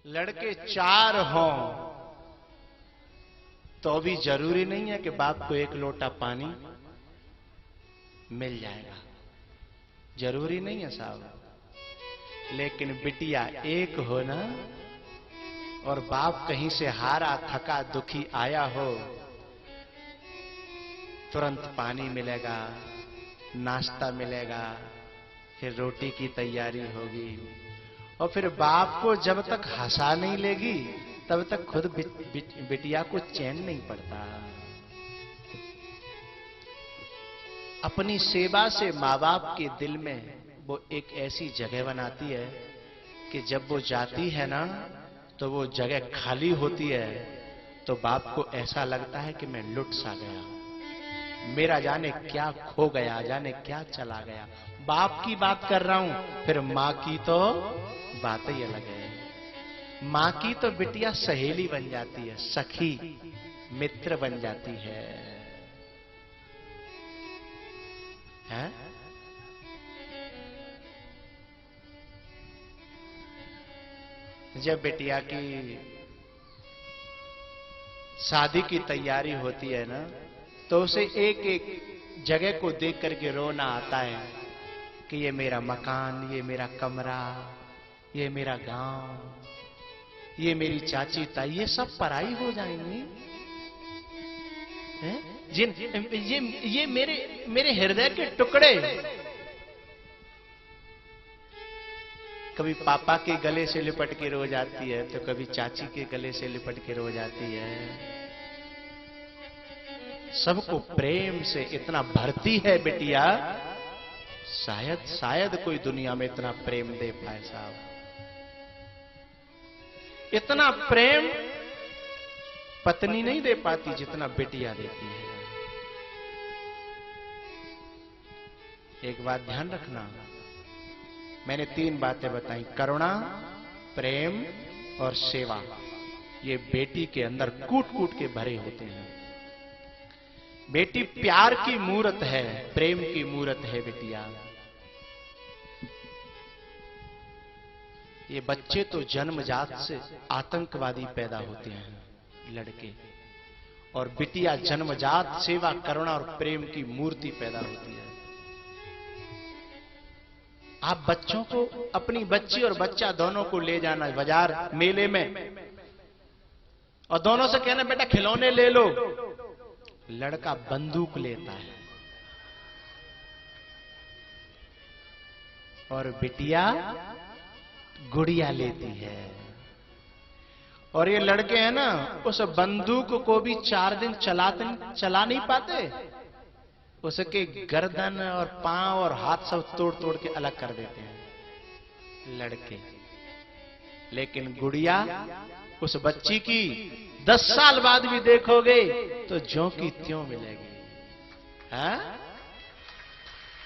लड़के 4 हों तो भी जरूरी नहीं है कि बाप को 1 लोटा पानी मिल जाएगा, जरूरी नहीं है साहब। लेकिन बिटिया 1 हो ना, और बाप कहीं से हारा थका दुखी आया हो, तुरंत पानी मिलेगा, नाश्ता मिलेगा, फिर रोटी की तैयारी होगी, और फिर बाप को जब तक हंसा नहीं लेगी तब तक खुद बिटिया को चैन नहीं पड़ता। अपनी सेवा से माँ बाप के दिल में वो एक ऐसी जगह बनाती है कि जब वो जाती है ना तो वो जगह खाली होती है, तो बाप को ऐसा लगता है कि मैं लुट सा गया, मेरा जाने क्या खो गया, जाने क्या चला गया। बाप की बात कर रहा हूं, फिर मां की तो बात ही अलग है। मां की तो बिटिया सहेली बन जाती है, सखी मित्र बन जाती है, हैं? जब बिटिया की शादी की तैयारी होती है ना, तो उसे एक एक जगह को देख करके रोना आता है कि ये मेरा मकान, ये मेरा कमरा, ये मेरा गांव, ये मेरी चाची ताई, ये सब पराई हो जाएंगी, हैं? ये मेरे हृदय के टुकड़े। कभी पापा के गले से लिपट के रो जाती है, तो कभी चाची के गले से लिपट के रो जाती है। सबको प्रेम से इतना भरती है बिटिया, शायद कोई दुनिया में इतना प्रेम दे पाए साहब। इतना प्रेम पत्नी नहीं दे पाती जितना बिटिया देती है। एक बात ध्यान रखना, मैंने 3 बातें बताई, करुणा, प्रेम और सेवा। ये बेटी के अंदर कूट कूट के भरे होते हैं। बेटी प्यार की मूरत है, प्रेम की मूरत है बिटिया। ये बच्चे तो जन्मजात से आतंकवादी पैदा होते हैं लड़के, और बिटिया जन्मजात सेवा, करुणा और प्रेम की मूर्ति पैदा होती है। आप बच्चों को, अपनी बच्ची और बच्चा दोनों को ले जाना बाजार मेले में, और दोनों से कहना बेटा खिलौने ले लो। लड़का बंदूक लेता है और बिटिया गुड़िया लेती है। और ये लड़के हैं ना, उस बंदूक को भी 4 दिन चला नहीं पाते, उसके गर्दन और पांव और हाथ सब तोड़ तोड़ के अलग कर देते हैं लड़के। लेकिन गुड़िया, उस बच्ची की 10 साल बाद भी देखोगे तो ज्यों की त्यों मिलेगी। हाँ?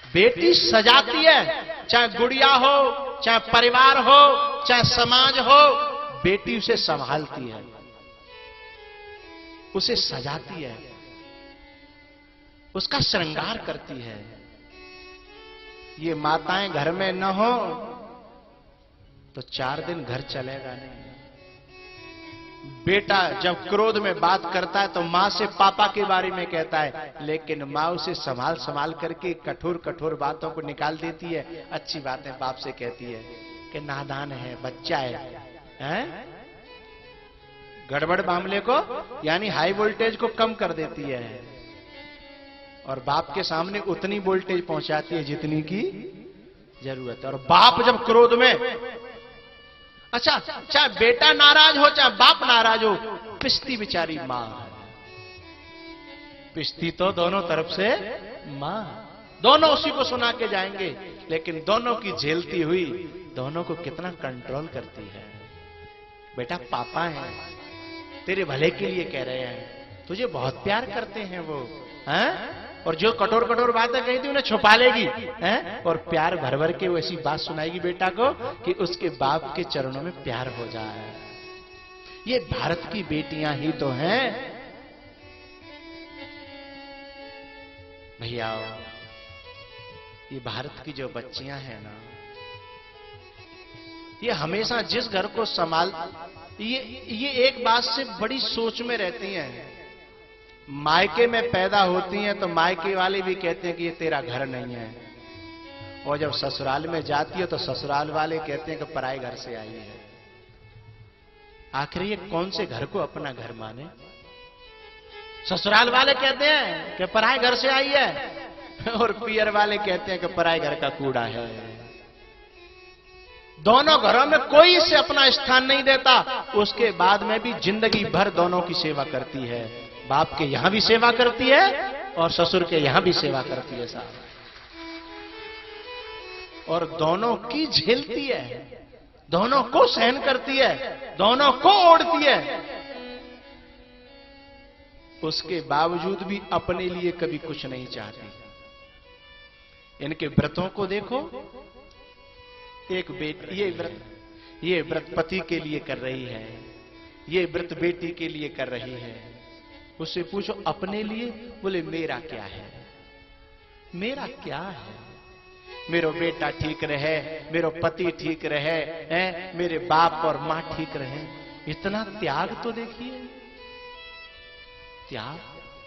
बेटी सजाती है, चाहे गुड़िया हो, चाहे परिवार हो, चाहे समाज हो, बेटी उसे संभालती है, उसे सजाती है, उसका श्रृंगार करती है। ये माताएं घर में न हो तो 4 दिन घर चलेगा नहीं। बेटा जब क्रोध में बात करता है तो मां से पापा के बारे में कहता है, लेकिन मां उसे संभाल संभाल करके कठोर कठोर बातों को निकाल देती है। अच्छी बातें बाप से कहती है कि नादान है, बच्चा है? गड़बड़ मामले को यानी हाई वोल्टेज को कम कर देती है, और बाप के सामने उतनी वोल्टेज पहुंचाती है जितनी की जरूरत है। और बाप जब क्रोध में, अच्छा चाहे बेटा नाराज हो चाहे बाप नाराज हो, पिसती बेचारी मां, पिसती तो दोनों तरफ से मां, दोनों उसी को सुना के जाएंगे, लेकिन दोनों की झेलती हुई दोनों को कितना कंट्रोल करती है। बेटा पापा हैं, तेरे भले के लिए कह रहे हैं, तुझे बहुत प्यार करते हैं वो, हैं? और जो कठोर कठोर बातें कही थी उन्हें छुपा लेगी, हैं? और प्यार भर भर के वैसी बात सुनाएगी बेटा को कि उसके बाप के चरणों में प्यार हो जाए। ये भारत की बेटियां ही तो हैं भैया। ये भारत की जो बच्चियां हैं ना, ये हमेशा जिस घर को संभाल, ये एक बात से बड़ी सोच में रहती हैं। मायके में पैदा होती हैं तो मायके वाले भी कहते हैं कि ये तेरा घर नहीं है, और जब ससुराल में जाती है तो ससुराल वाले कहते हैं कि पराए घर से आई है। आखिर ये कौन से घर को अपना घर माने? ससुराल वाले कहते हैं कि पराए घर से आई है, और पियर वाले कहते हैं कि पराए घर का कूड़ा है। दोनों घरों में कोई इसे अपना स्थान नहीं देता। उसके बाद में भी जिंदगी भर दोनों की सेवा करती है। बाप के यहां भी सेवा करती है और ससुर के यहां भी सेवा करती है साहब, और दोनों की झेलती है, दोनों को सहन करती है, दोनों को ओढ़ती है। उसके बावजूद भी अपने लिए कभी कुछ नहीं चाहती। इनके व्रतों को देखो, एक बेटी ये व्रत पति के लिए कर रही है, ये व्रत बेटी के लिए कर रही है। उससे पूछो अपने लिए, बोले मेरा क्या है, मेरा क्या है? मेरो बेटा ठीक रहे, मेरो पति ठीक रहे, मेरे बाप और मां ठीक रहे। इतना त्याग तो देखिए, त्याग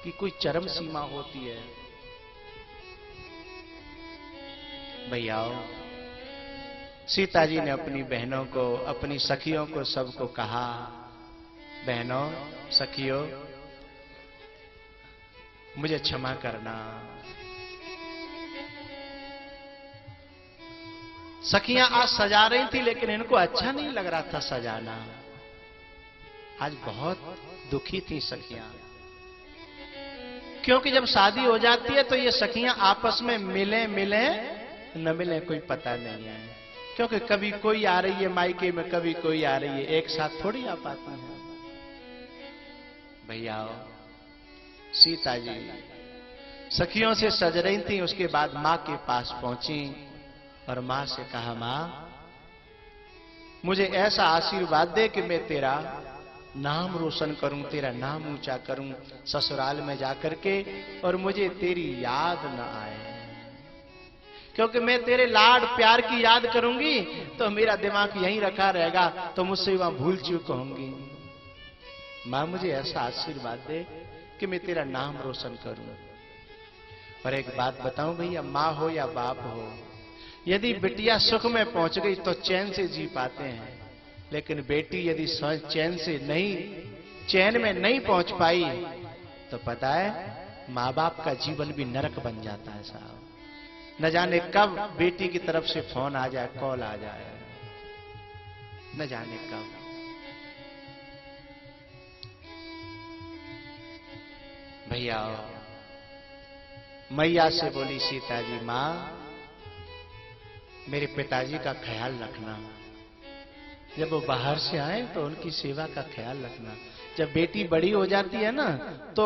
की कोई चरम सीमा होती है। भैया, सीता जी ने अपनी बहनों को, अपनी सखियों को, सबको कहा, बहनों सखियों मुझे क्षमा करना। सखियां आज सजा रही थी, लेकिन इनको अच्छा नहीं लग रहा था सजाना। आज बहुत दुखी थी सखियां, क्योंकि जब शादी हो जाती है तो ये सखियां आपस में मिले न मिले कोई पता नहीं है। क्योंकि कभी कोई आ रही है मायके में, कभी कोई आ रही है, एक साथ थोड़ी आ पाती है। भैया, सीता जी सखियों से सज रही थी, उसके बाद मां के पास पहुंची और मां से कहा, मां मुझे ऐसा आशीर्वाद दे कि मैं तेरा नाम रोशन करूं, तेरा नाम ऊंचा करूं ससुराल में जाकर के, और मुझे तेरी याद न आए। क्योंकि मैं तेरे लाड प्यार की याद करूंगी तो मेरा दिमाग यहीं रखा रहेगा, तो मुझसे वहां भूल चूक होंगी। मां मुझे ऐसा आशीर्वाद दे कि मैं तेरा नाम रोशन करूं। और एक बात बताऊं भैया, मां हो या बाप हो, यदि बिटिया सुख में पहुंच गई तो चैन से जी पाते हैं, लेकिन बेटी यदि चैन में नहीं पहुंच पाई तो पता है मां बाप का जीवन भी नरक बन जाता है साहब। न जाने कब बेटी की तरफ से फोन आ जाए, कॉल आ जाए, न जाने कब। भैया, मैया से बोली सीता जी, मां मेरे पिताजी का ख्याल रखना, जब वो बाहर से आए तो उनकी सेवा का ख्याल रखना। जब बेटी बड़ी हो जाती है ना तो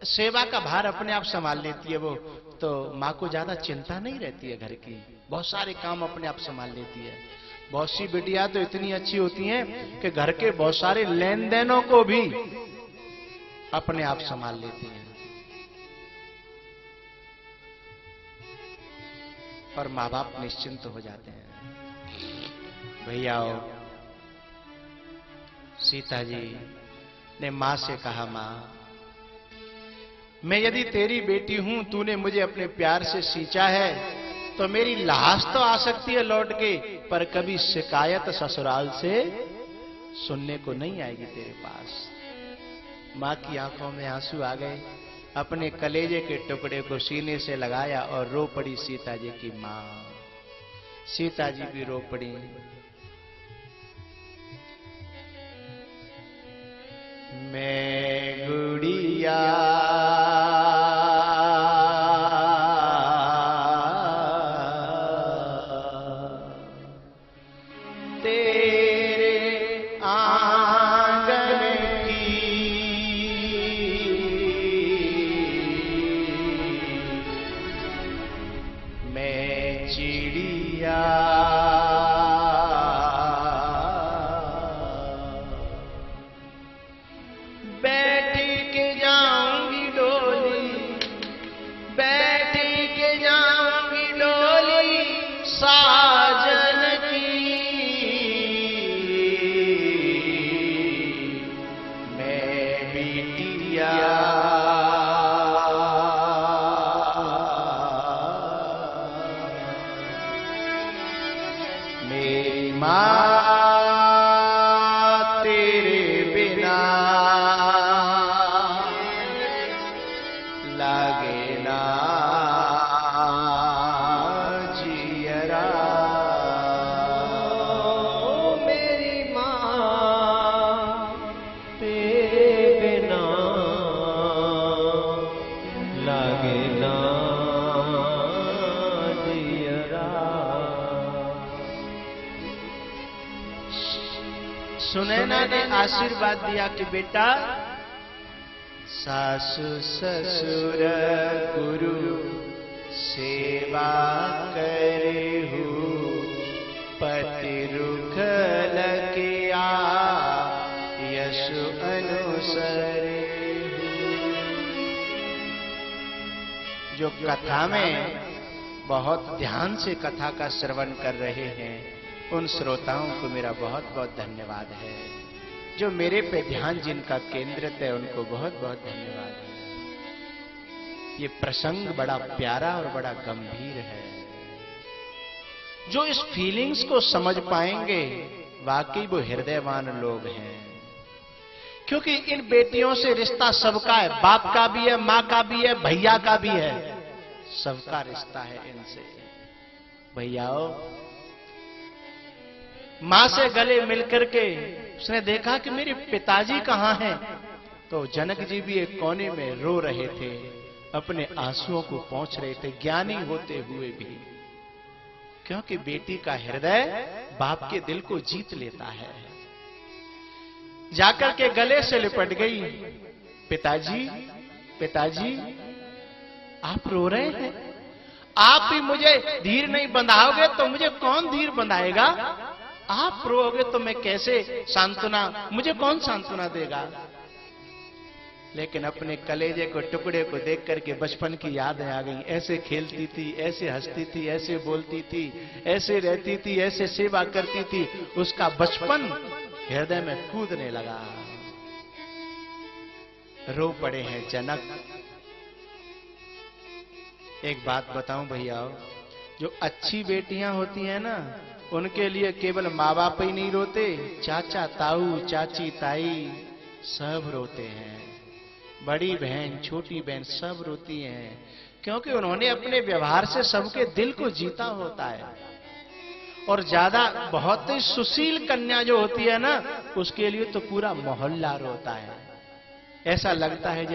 सेवा का भार अपने आप संभाल लेती है वो, तो माँ को ज्यादा चिंता नहीं रहती है घर की, बहुत सारे काम अपने आप संभाल लेती है। बहुत सी बेटियां तो इतनी अच्छी होती हैं कि घर के बहुत सारे लेन देनों को भी अपने आप संभाल लेती हैं, और माँ बाप निश्चिंत हो जाते हैं। भैया, सीता जी ने मां से कहा, मां मैं यदि तेरी बेटी हूं, तूने मुझे अपने प्यार से सींचा है, तो मेरी लाश तो आ सकती है लौट के, पर कभी शिकायत ससुराल से सुनने को नहीं आएगी तेरे पास। मां की आंखों में आंसू आ गए, अपने कलेजे के टुकड़े को सीने से लगाया और रो पड़ी सीता जी की मां। सीता जी भी रो पड़ी। मैं गुड़िया तेरे आंगन की, मैं चिड़िया सुनैना ने आशीर्वाद दिया कि बेटा सासु ससुर गुरु सेवा करेहु, पति रुख लगिया यशु अनुसरे। जो कथा में बहुत ध्यान से कथा का श्रवण कर रहे हैं, उन श्रोताओं को मेरा बहुत बहुत धन्यवाद है। जो मेरे पे ध्यान जिनका केंद्रित है, उनको बहुत बहुत धन्यवाद है। ये प्रसंग बड़ा प्यारा और बड़ा गंभीर है। जो इस फीलिंग्स को समझ पाएंगे, वाकई वो हृदयवान लोग हैं। क्योंकि इन बेटियों से रिश्ता सबका है, बाप का भी है, मां का भी है, भैया का भी है, सबका रिश्ता है इनसे। भैयाओ, मां से गले मिलकर के उसने देखा कि मेरे पिताजी कहां हैं, तो जनक जी भी एक कोने में रो रहे थे, अपने आंसुओं को पोंछ रहे थे, ज्ञानी होते हुए भी। क्योंकि बेटी का हृदय बाप के दिल को जीत लेता है। जाकर के गले से लिपट गई, पिताजी पिताजी आप रो रहे हैं, आप भी मुझे धीर नहीं बंधाओगे तो मुझे कौन धीर बंधाएगा? आप रोओगे तो मैं कैसे सांत्वना, मुझे कौन सांत्वना देगा? लेकिन अपने कलेजे को टुकड़े को देख करके बचपन की यादें आ गई। ऐसे खेलती थी, ऐसे हंसती थी, ऐसे बोलती थी, ऐसे रहती थी, ऐसे सेवा करती थी। उसका बचपन हृदय में कूदने लगा। रो पड़े हैं जनक। एक बात बताऊं भैया, जो अच्छी बेटियां होती हैं ना, उनके लिए केवल माँ बाप ही नहीं रोते, चाचा ताऊ चाची ताई सब रोते हैं। बड़ी बहन छोटी बहन सब रोती हैं, क्योंकि उन्होंने अपने व्यवहार से सबके दिल को जीता होता है। और ज्यादा बहुत ही सुशील कन्या जो होती है ना, उसके लिए तो पूरा मोहल्ला रोता है। ऐसा लगता है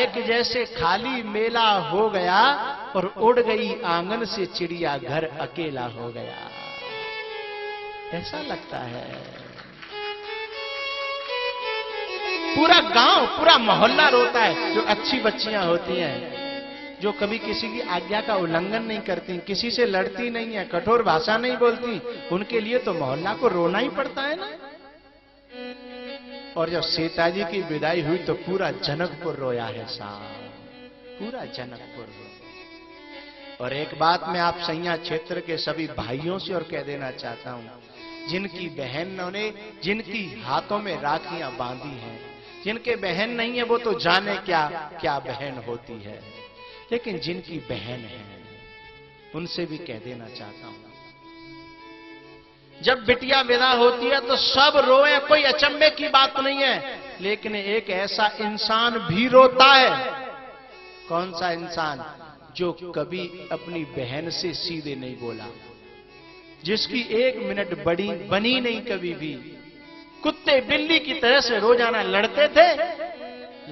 कि जैसे खाली मेला हो गया और उड़ गई आंगन से चिड़िया, घर अकेला हो गया, ऐसा लगता है। पूरा गांव, पूरा मोहल्ला रोता है। जो अच्छी बच्चियां होती हैं, जो कभी किसी की आज्ञा का उल्लंघन नहीं करती, किसी से लड़ती नहीं है, कठोर भाषा नहीं बोलती, उनके लिए तो मोहल्ला को रोना ही पड़ता है ना। और जब सीता जी की विदाई हुई तो पूरा जनकपुर रोया है साहब, पूरा जनकपुर। और एक बात मैं आप सैया क्षेत्र के सभी भाइयों से और कह देना चाहता हूं, जिनकी बहनों ने, जिनकी हाथों में राखियां बांधी हैं, जिनके बहन नहीं है वो तो जाने क्या क्या बहन होती है, लेकिन जिनकी बहन है उनसे भी कह देना चाहता हूं, जब बिटिया विदा होती है तो सब रोए, कोई अचंभे की बात नहीं है। लेकिन एक ऐसा इंसान भी रोता है। कौन सा इंसान? जो कभी अपनी बहन से सीधे नहीं बोला, जिसकी एक मिनट बनी नहीं कभी भी। कुत्ते बिल्ली की तरह से रोजाना लड़ते थे,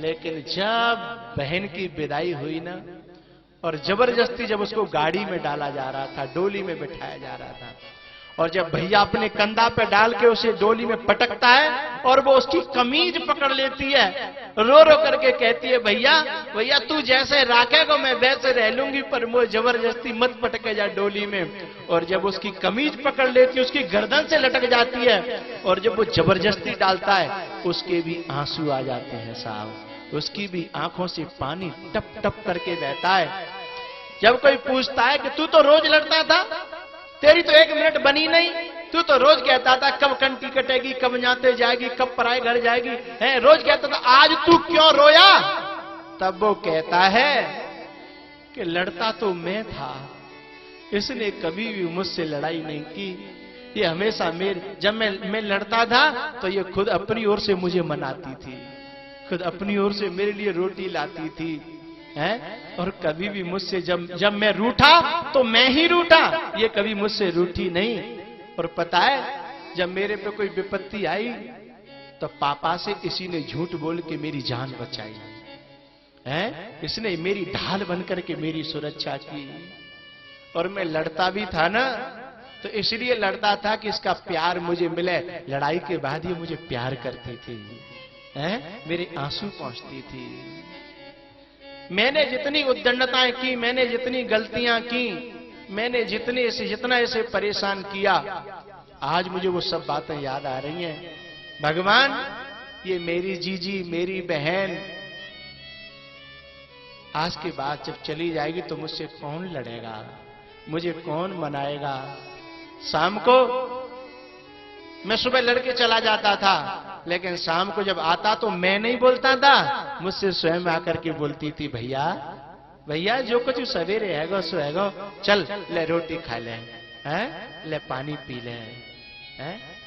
लेकिन जब बहन की विदाई हुई ना, और जबरदस्ती जब उसको गाड़ी में डाला जा रहा था, डोली में बिठाया जा रहा था, और जब भैया अपने कंधा पे डाल के उसे डोली में पटकता है और वो उसकी कमीज पकड़ लेती है, रो रो करके कहती है, भैया भैया तू जैसे राखेगा मैं वैसे रह लूंगी, पर मुझे जबरदस्ती मत पटके जा डोली में। और जब उसकी कमीज पकड़ लेती है, उसकी गर्दन से लटक जाती है, और जब वो जबरदस्ती डालता है, उसके भी आंसू आ जाते हैं साहब, उसकी भी आंखों से पानी टप टप करके बहता है। जब कोई पूछता है कि तू तो रोज लड़ता था, तेरी तो एक मिनट बनी नहीं, तू तो रोज कहता था कब कंटी कटेगी, कब जाते जाएगी, कब पराए घर जाएगी, है रोज कहता था, आज तू क्यों रोया? तब वो कहता है कि लड़ता तो मैं था, इसने कभी भी मुझसे लड़ाई नहीं की। ये हमेशा जब मैं लड़ता था तो ये खुद अपनी ओर से मुझे मनाती थी, खुद अपनी ओर से मेरे लिए रोटी लाती थी, है? और कभी भी मुझसे जब मैं रूठा तो मैं ही रूठा, ये कभी मुझसे रूठी नहीं। और पता है, जब मेरे पे कोई विपत्ति आई तो पापा से इसी ने झूठ बोल के मेरी जान बचाई है, इसने मेरी ढाल बनकर के मेरी सुरक्षा की। और मैं लड़ता भी था ना, तो इसलिए लड़ता था कि इसका प्यार मुझे मिले। लड़ाई के बाद ये मुझे प्यार करती थी, मेरे आंसू पहुंचती थी। मैंने जितनी उद्दंडताएं की, मैंने जितनी गलतियां की, मैंने जितना इसे परेशान किया, आज मुझे वो सब बातें याद आ रही हैं। भगवान, ये मेरी जीजी, मेरी बहन आज के बाद जब चली जाएगी तो मुझसे कौन लड़ेगा, मुझे कौन मनाएगा। शाम को मैं सुबह लड़के चला जाता था, लेकिन शाम को जब आता तो मैं नहीं बोलता था, मुझसे स्वयं आकर के बोलती थी, भैया भैया जो कुछ सवेरे हैगो सो हैगो, चल ले रोटी खा ले, ले पानी पी ले,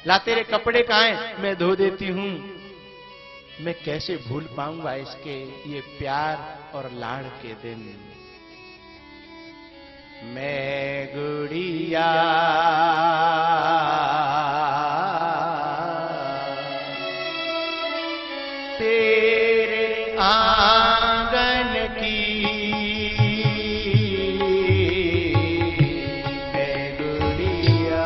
ला तेरे कपड़े कहाँ हैं, मैं धो देती हूं। मैं कैसे भूल पाऊंगा इसके ये प्यार और लाड़ के दिन। मैं गुड़िया तेरे आंगन की, मैं गुड़िया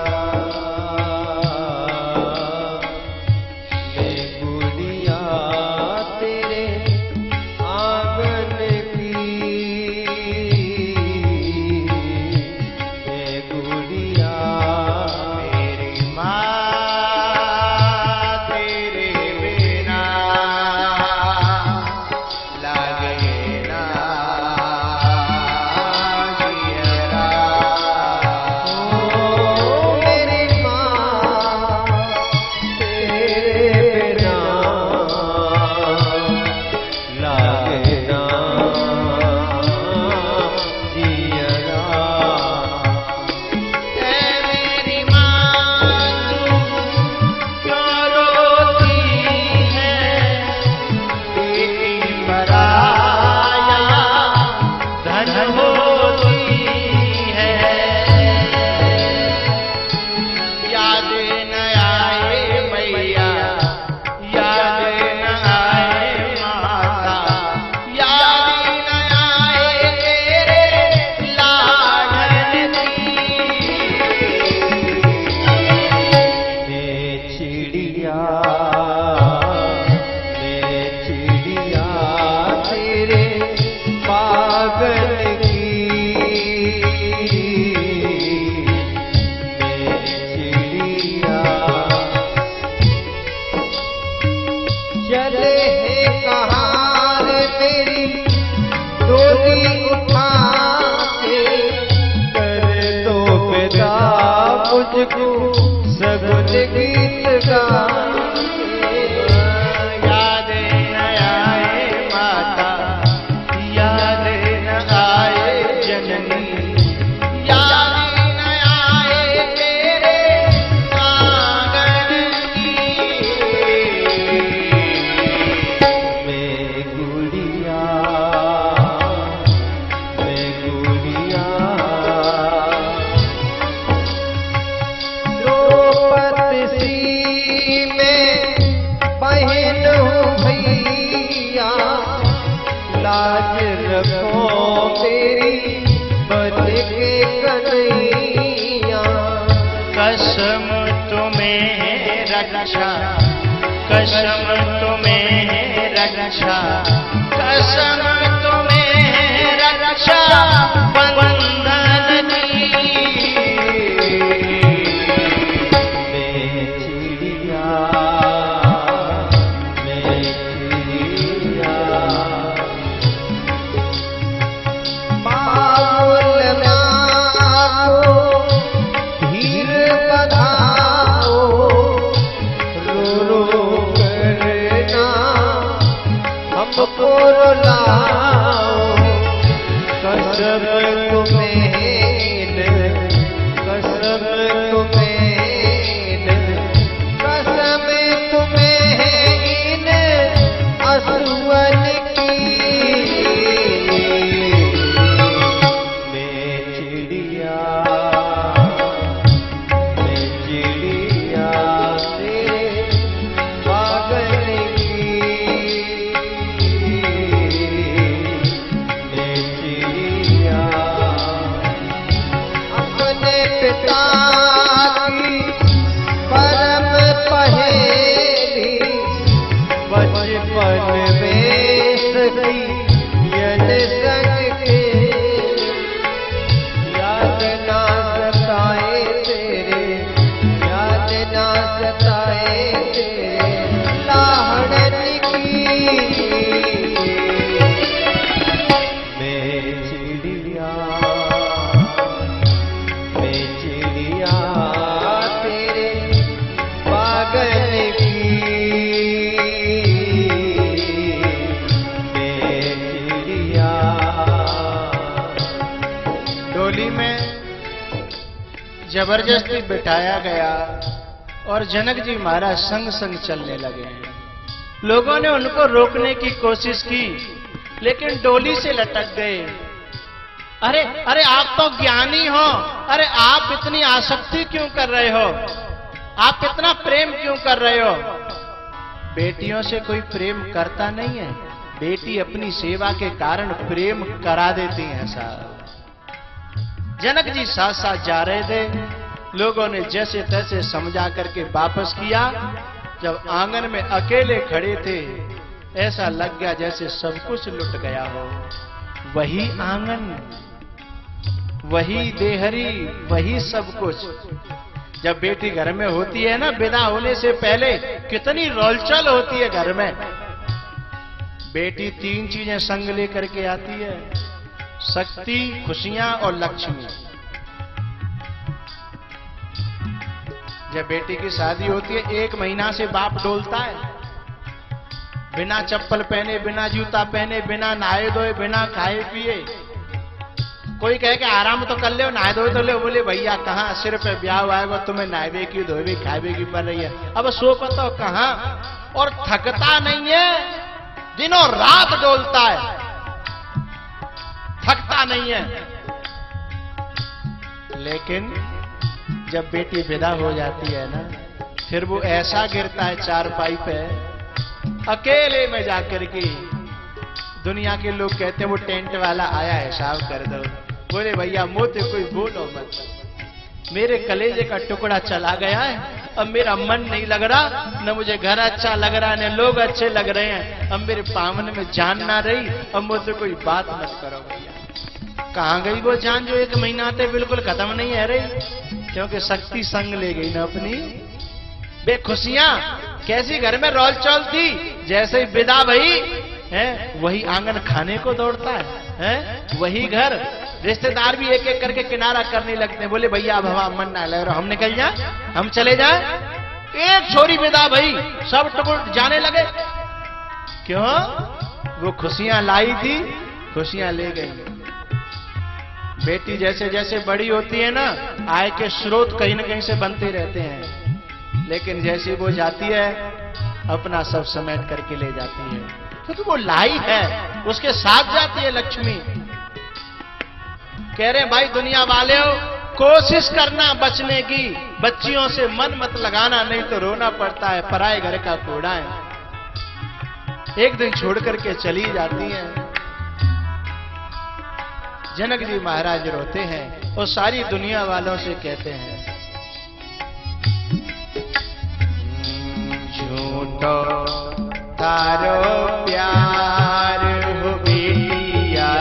तेरे आंगन की, मैं गुड़िया मेरी माँ तेरे बिना लगे ना जियरा। ओ मेरी माँ तेरे बिना लगे ना जियरा। ऐ मेरी माँ तू क्यों रोती है, बेटी पराया धन होती है। याद न आए मैया, याद न आए माता, याद न आए तेरे लाडन की। मैं चिड़िया तेरे पागल की, मैं चिड़िया चले है कहाँ रे मेरी डोली उठा के, कर दो विदा मुझको सगुन गीत गा के। याद न आए माता, याद न आए जननी, याद न आए तेरे आंगन की। मैं गुड़िया द्रौपदी सी में बहन हूँ भैया, लाज रखो तेरी बन के कन्हैया। कसम तुम्हें रक्षा, कसम तुम्हें रक्षा, कसम तुम्हें रक्षा बंधन की। मैं चिड़िया बाबुल माँ को हीर बधाओ, रो रो करना हमको रुलाओ। कसम तुम्हें कसम तुम्हें कसम तुम्हें इन असुवन की। मैं चिड़िया तेरे पागल की, मैं चिड़िया जबरदस्ती बिठाया गया और जनक जी महाराज संग संग चलने लगे। लोगों ने उनको रोकने की कोशिश की लेकिन डोली से लटक गए। अरे अरे आप तो ज्ञानी हो, अरे आप इतनी आसक्ति क्यों कर रहे हो, आप इतना प्रेम क्यों कर रहे हो? बेटियों से कोई प्रेम करता नहीं है, बेटी अपनी सेवा के कारण प्रेम करा देती है साहब। जनक जी साथ साथ जा रहे थे, लोगों ने जैसे तैसे समझा करके वापस किया। जब आंगन में अकेले खड़े थे, ऐसा लग गया जैसे सब कुछ लुट गया हो। वही आंगन, वही देहरी, वही सब कुछ। जब बेटी घर में होती है ना, विदा होने से पहले कितनी रोलचल होती है घर में। बेटी 3 चीजें संग लेकर के आती है, शक्ति, खुशियां और लक्ष्मी। जब बेटी की शादी होती है, 1 महीना से बाप डोलता है, बिना चप्पल पहने, बिना जूता पहने, बिना नहाए धोए, बिना खाए पिए। कोई कहे कि आराम तो कर ले, नहाए धोए तो ले, बोले भैया कहाँ, सिर पे ब्याह आएगा, तुम्हें नहावे की धोवे खावे की पड़ रही है। अब सो पता कहाँ, और थकता नहीं है, दिनों रात डोलता है, थकता नहीं है। लेकिन जब बेटी विदा हो जाती है ना, फिर वो ऐसा गिरता है चारपाई पे, अकेले में जाकर के। दुनिया के लोग कहते हैं वो टेंट वाला आया है, हिसाब कर दो। बोले भैया मुझे कोई बोलो मत, मेरे कलेजे का टुकड़ा चला गया है, अब मेरा मन नहीं लग रहा, न मुझे घर अच्छा लग रहा, न लोग अच्छे लग रहे हैं, अब मेरे पावन में जान ना रही, अब मुझसे कोई बात मत करो भैया। कहाँ गई वो जान जो 1 महीना से बिल्कुल खत्म नहीं है रही? क्योंकि शक्ति संग ले गई ना अपनी। बेखुशियां कैसी घर में रोल चौल थी, जैसे ही विदा भई है वही आंगन खाने को दौड़ता है वही घर। रिश्तेदार भी एक एक करके किनारा करने लगते हैं, बोले भैया अब हमारा मन ना लग रहा, हम निकल जाए, हम चले जाए। एक छोरी विदा भई, सब टुकड़ जाने लगे। क्यों? वो खुशियां लाई थी, खुशियां ले गई। बेटी जैसे जैसे बड़ी होती है ना, आय के स्रोत कहीं न कहीं से बनते रहते हैं, लेकिन जैसे वो जाती है अपना सब समेट करके ले जाती है, क्योंकि वो लाई है, उसके साथ जाती है लक्ष्मी। कह रहे भाई दुनिया वाले हो, कोशिश करना बचने की, बच्चियों से मन मत लगाना, नहीं तो रोना पड़ता है, पराए घर का कूड़ा है। एक दिन छोड़ करके चली जाती है। जनक जी महाराज रोते हैं और सारी दुनिया वालों से कहते हैं, झूठो तारो प्यार हो बेटिया,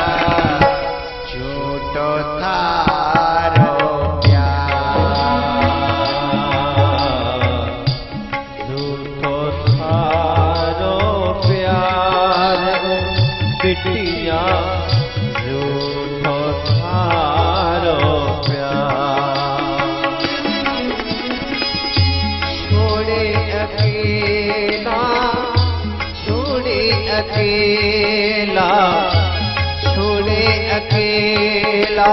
झूठो तारो प्यार, झूठो तारो प्यार बेटिया, छोड़े अकेला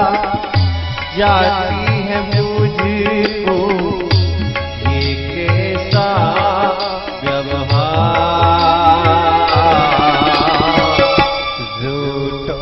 जाती है मुझको ये कैसा व्यवहार, झूठो